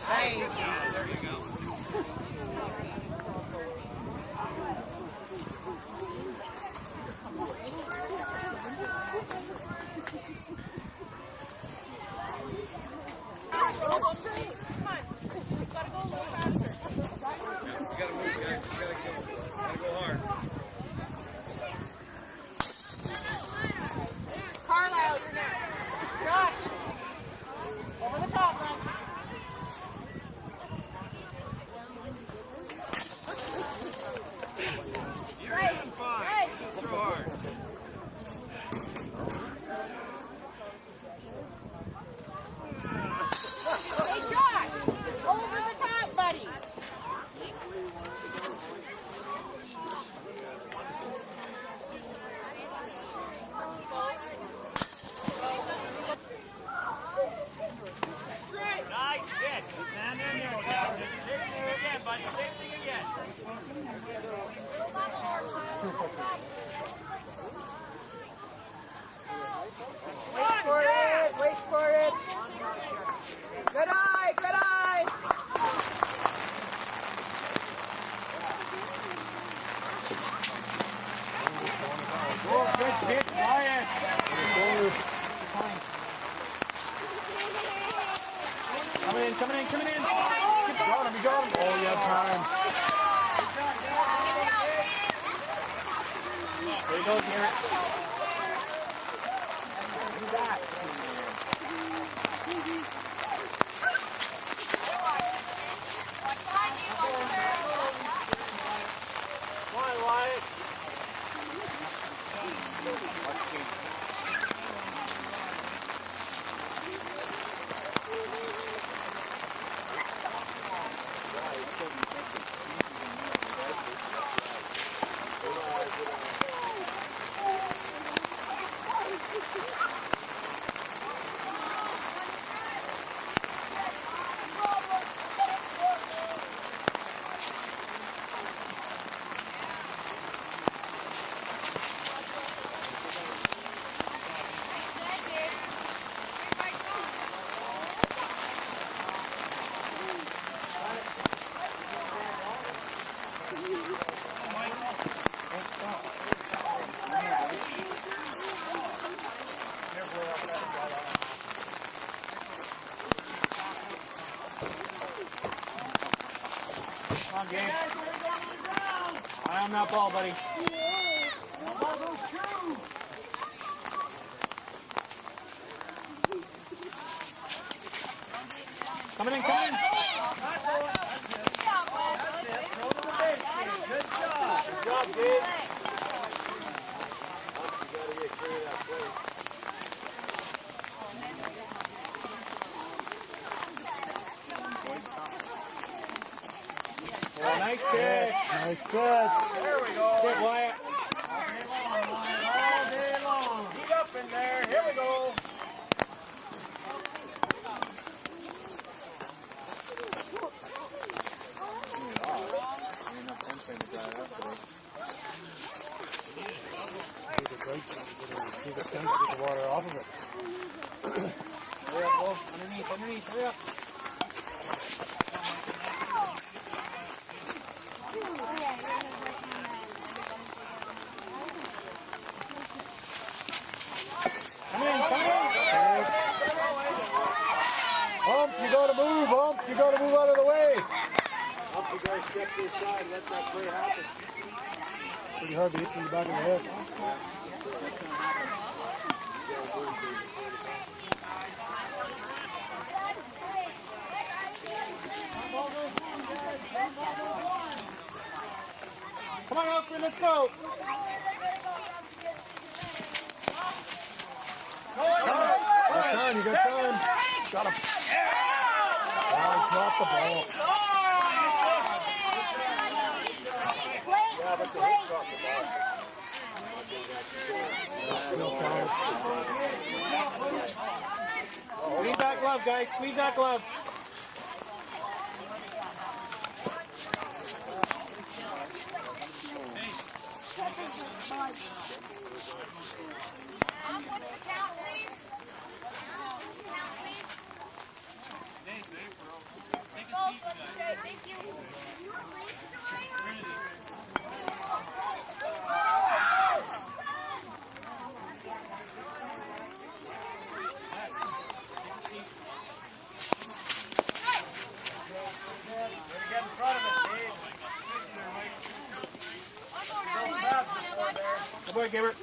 Hey. Yeah, there you go. Wait for it. Good eye, good eye. Good hit, Wyatt. Coming in. You got him. Oh, you have time. There you go, Garrett. Do that. Come on, Wyatt. Come on, Gabe. Eye on that ball, buddy. Coming in. Good job, Gabe. Yeah, nice catch. Nice catch. There we go. Good, Wyatt. All day long. Heat up in there. Here we go. Keep it tense to get the water off of it. Hurry up, Bo. Underneath. Hurry up. Come in. Hump, you gotta move, Hump. You gotta move out of the way. Up you guys step to the side. Let that play happen. Pretty hard to hit you in the back of the head. Come on, Alfred, let's go. You got time. Got him. Oh, he dropped the ball. Yeah, but the hit dropped the ball. Still counted. Squeeze that glove, guys. Squeeze that glove. What's the count, please? Count, please. Good boy, Gabriel.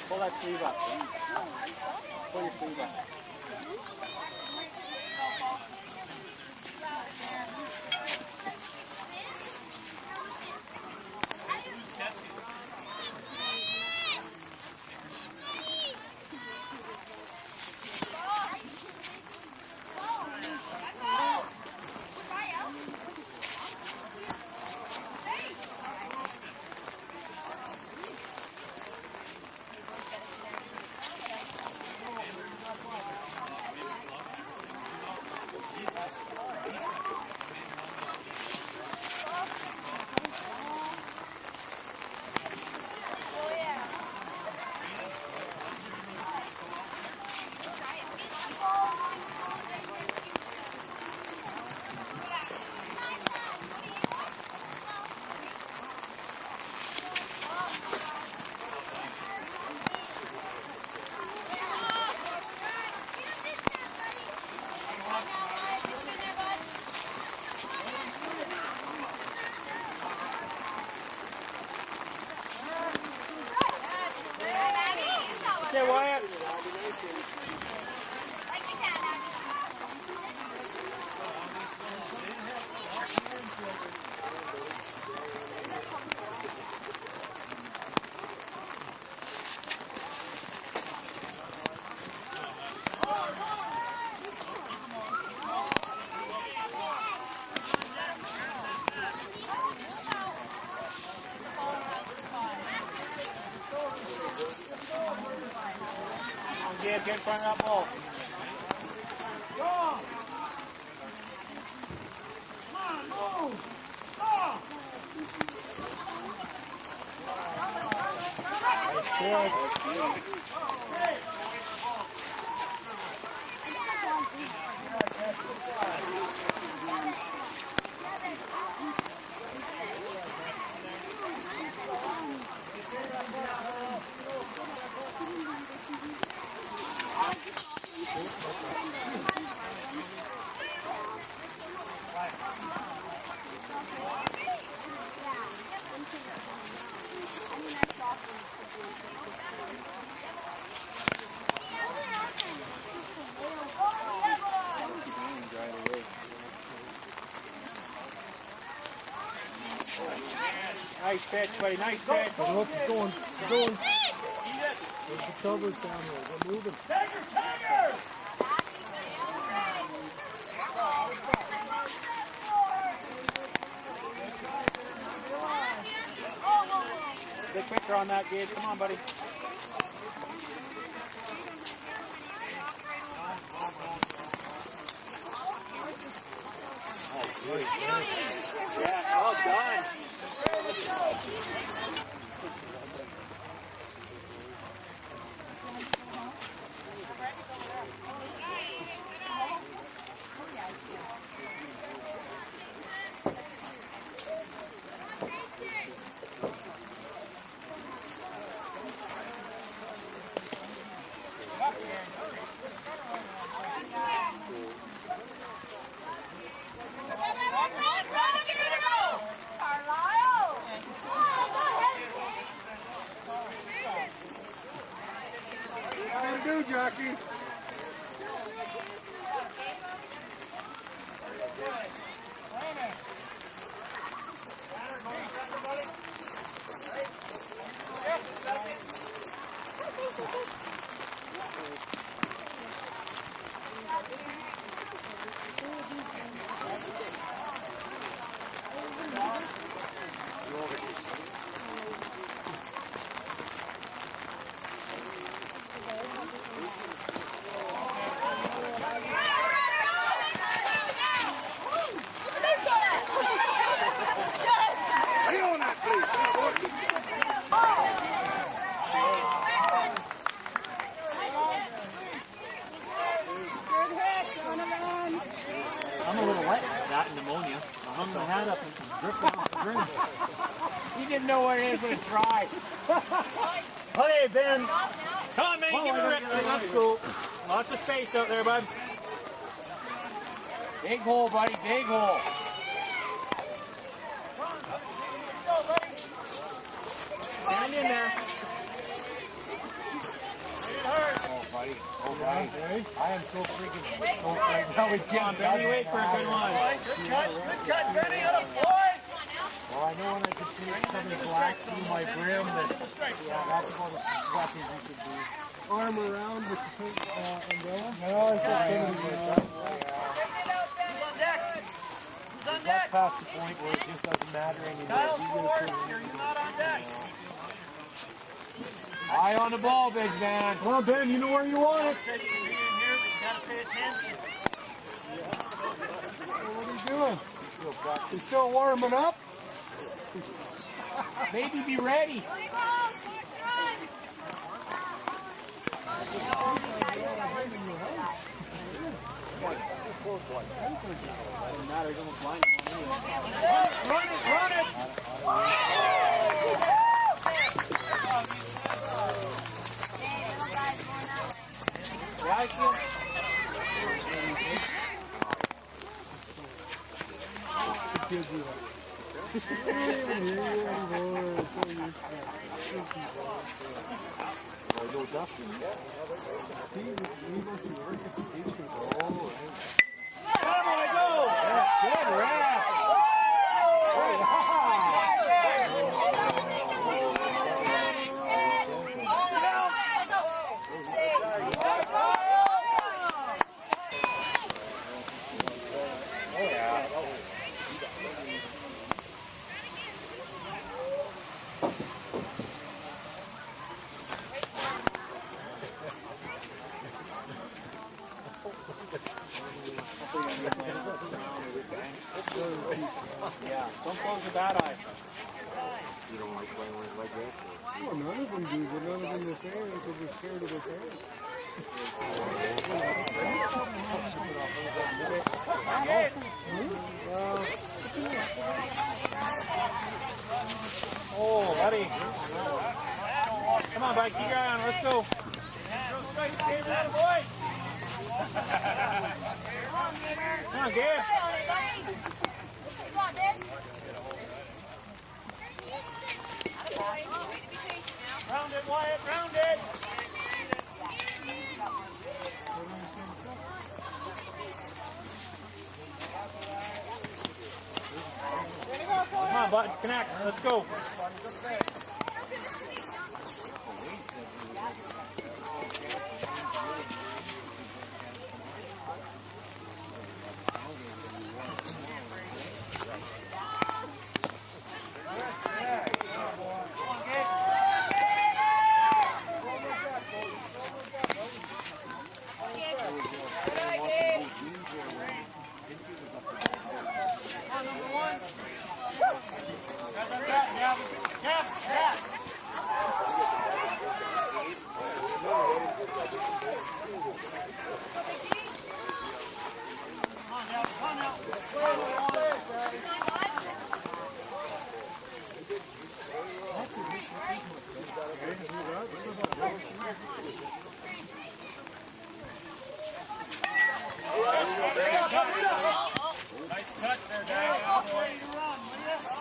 Pull that sleeve up. Pull your sleeve up. Okay, Wyatt. Get in front of that ball. Nice pitch, buddy. Nice pitch. Look, it's going. It's going. There's the covers down there. We're moving. Big picture on that, Gabe. Come on, buddy. Yeah, well done. What do you do, Jackie? That and pneumonia. I hung my hat up and Dripping off the rim. he didn't know what it is, but it tried. Hey, Ben. Come on, man, give it a rip. Let's go. Lots of space out there, bud. Big hole, buddy, big hole. Stand in there. Oh, buddy. Oh, buddy. I am so freaking so right now. We Come on, Benny, wait for a good one. Good cut, Benny, on a point. Well, I know when I could see it coming black through my brim that, yeah, that's about as much as you could do. Arm around with the pink umbrella? No, I thought somebody was like that. Who's on deck? Who's on That's deck? past the point where it just doesn't matter anymore. Kyle You Ford, get it you're not on deck. Eye on the ball, big man. Come on, Ben, you know where you want it. Said you'd be in here, but you gotta pay attention. What are you doing? You still warming up? Maybe be ready. Run it. Yeah, I see him. No Dustin. Come on, go. Good wrap. Yeah, don't close the bad eye. You don't like playing with like this? Well, none of them do, but none of them are fair because they're scared of their parents. Oh, buddy. Come on, buddy, keep your eye on it. Let's go. Come on, Gabe. Round it, Wyatt, round it. Come on, bud, connect. Let's go.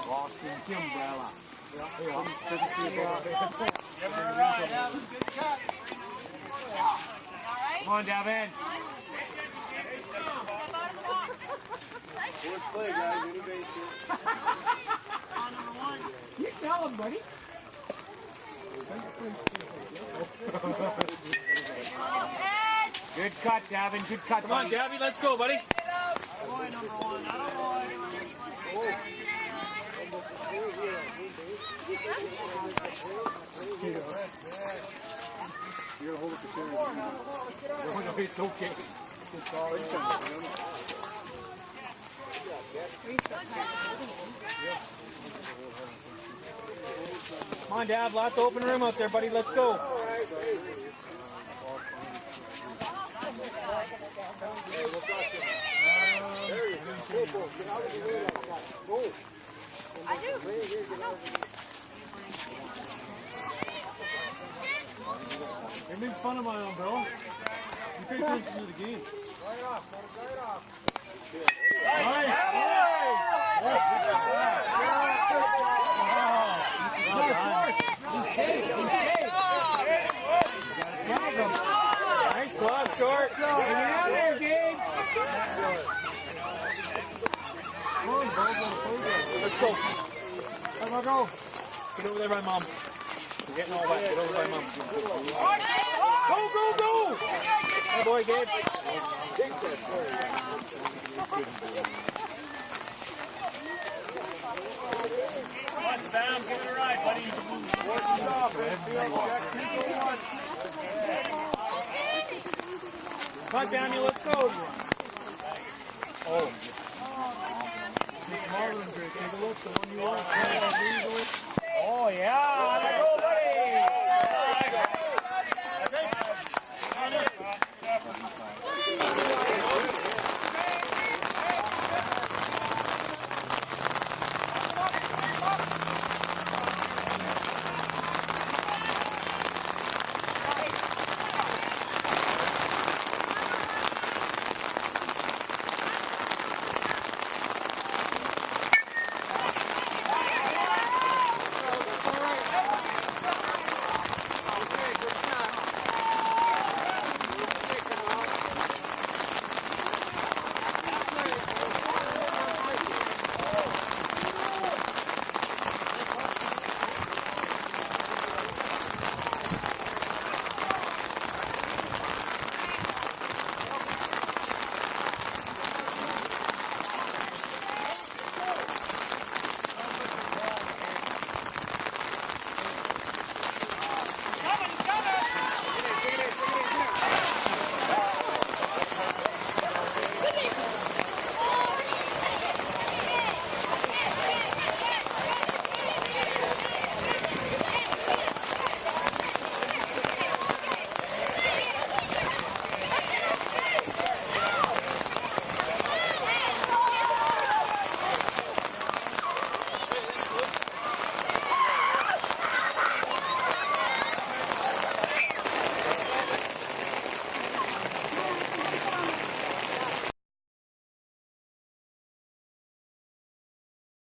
Boston Kimbrella. Good to see you, Bob. Come on, Davin. Let's play, guys. Any base here. You tell him, buddy. Good cut, Davin. Good cut. Come on, Davin. Let's go, buddy. You're going to hold up the camera. No, no, it's okay. It's all right. Come on, Dav. Lots of open room out there, buddy. Let's go. There you go. Go for Get out of the way like that. Go. You're making fun of my own, Bill. You pay attention to the game. Nice! Nice club, short. Get out there, Gabe. Come on, Bill. Let's go. Come on, go. Get over there by mom. We're getting all wet. Get over by mom. Go, go, go! Hey, boy, Gabe. Come on, Sam. Give it a ride, buddy. Come on, Samuel. Let's go. This Marlin, take a look. The one you want.